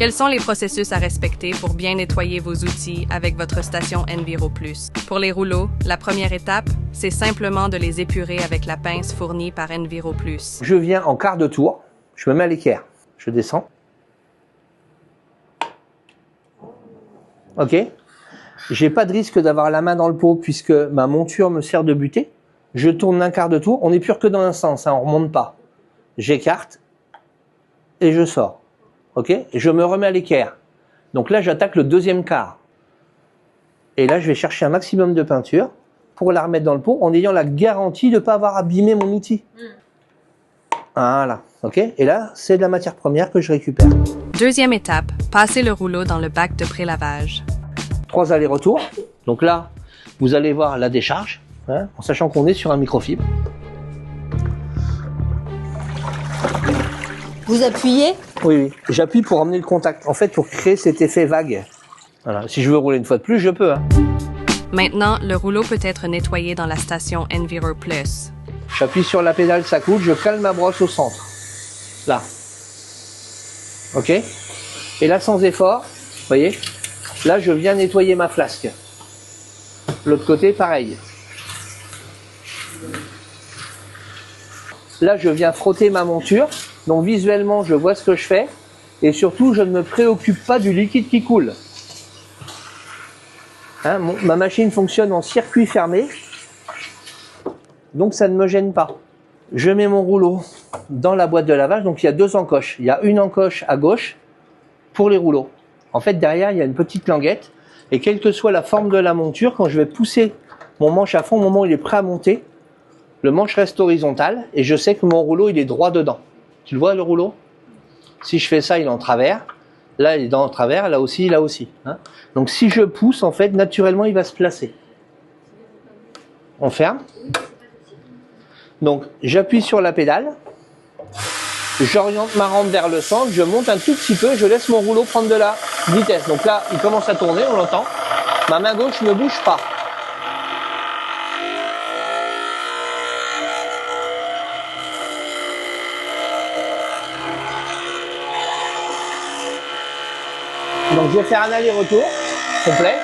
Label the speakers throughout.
Speaker 1: Quels sont les processus à respecter pour bien nettoyer vos outils avec votre station Enviro+? Pour les rouleaux, la première étape, c'est simplement de les épurer avec la pince fournie par Enviro+.
Speaker 2: Je viens en quart de tour, je me mets à l'équerre, je descends. Ok. J'ai pas de risque d'avoir la main dans le pot puisque ma monture me sert de butée. Je tourne d'un quart de tour, on n'épure que dans un sens, hein, on remonte pas. J'écarte et je sors. Ok, et je me remets à l'équerre. Donc là, j'attaque le deuxième quart. Et là, je vais chercher un maximum de peinture pour la remettre dans le pot en ayant la garantie de ne pas avoir abîmé mon outil. Voilà, ok. Et là, c'est de la matière première que je récupère.
Speaker 1: Deuxième étape, passez le rouleau dans le bac de prélavage.
Speaker 2: 3 allers-retours. Donc là, vous allez voir la décharge, hein, en sachant qu'on est sur un microfibre.
Speaker 3: Vous appuyez?
Speaker 2: Oui. J'appuie pour emmener le contact. En fait, pour créer cet effet vague. Voilà. Si je veux rouler une fois de plus, je peux. Hein.
Speaker 1: Maintenant, le rouleau peut être nettoyé dans la station Enviro+.
Speaker 2: J'appuie sur la pédale, ça coule. Je cale ma brosse au centre. Là. Ok. Et là, sans effort, vous voyez, là, je viens nettoyer ma flasque. L'autre côté, pareil. Là, je viens frotter ma monture. Donc visuellement, je vois ce que je fais. Et surtout, je ne me préoccupe pas du liquide qui coule. Hein, ma machine fonctionne en circuit fermé. Donc ça ne me gêne pas. Je mets mon rouleau dans la boîte de lavage. Donc il y a 2 encoches. Il y a une encoche à gauche pour les rouleaux. En fait, derrière, il y a une petite languette. Et quelle que soit la forme de la monture, quand je vais pousser mon manche à fond, au moment où il est prêt à monter, le manche reste horizontal. Et je sais que mon rouleau, il est droit dedans. Tu le vois, le rouleau? Si je fais ça, il est en travers. Là, il est dans le travers. Là aussi, là aussi. Hein, donc, si je pousse, en fait, naturellement, il va se placer. On ferme. Donc, j'appuie sur la pédale. J'oriente ma rampe vers le centre. Je monte un tout petit peu. Je laisse mon rouleau prendre de la vitesse. Donc là, il commence à tourner. On l'entend. Ma main gauche ne bouge pas. Donc je vais faire un aller-retour complet.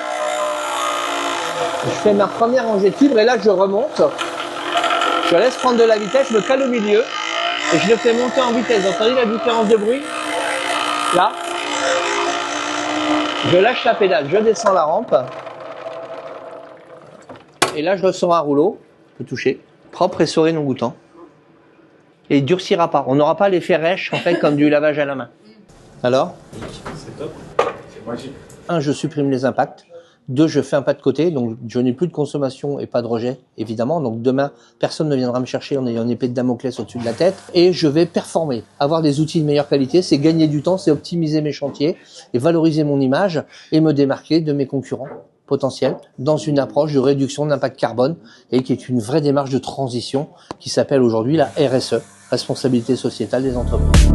Speaker 2: Je fais ma première rangée de fibres et là je remonte. Je laisse prendre de la vitesse, je me cale au milieu et je le fais monter en vitesse. Vous entendez la différence de bruit? Là. Je lâche la pédale, je descends la rampe. Et là je ressors un rouleau, je peux toucher, propre et souris non goûtant. Et il durcira pas. On n'aura pas l'effet rêche en fait comme du lavage à la main. Alors?
Speaker 4: C'est top.
Speaker 2: 1, je supprime les impacts. 2, je fais un pas de côté, donc je n'ai plus de consommation et pas de rejet, évidemment. Donc demain, personne ne viendra me chercher en ayant une épée de Damoclès au-dessus de la tête. Et je vais performer. Avoir des outils de meilleure qualité, c'est gagner du temps, c'est optimiser mes chantiers et valoriser mon image et me démarquer de mes concurrents potentiels dans une approche de réduction de l'impact carbone et qui est une vraie démarche de transition qui s'appelle aujourd'hui la RSE, responsabilité sociétale des entreprises.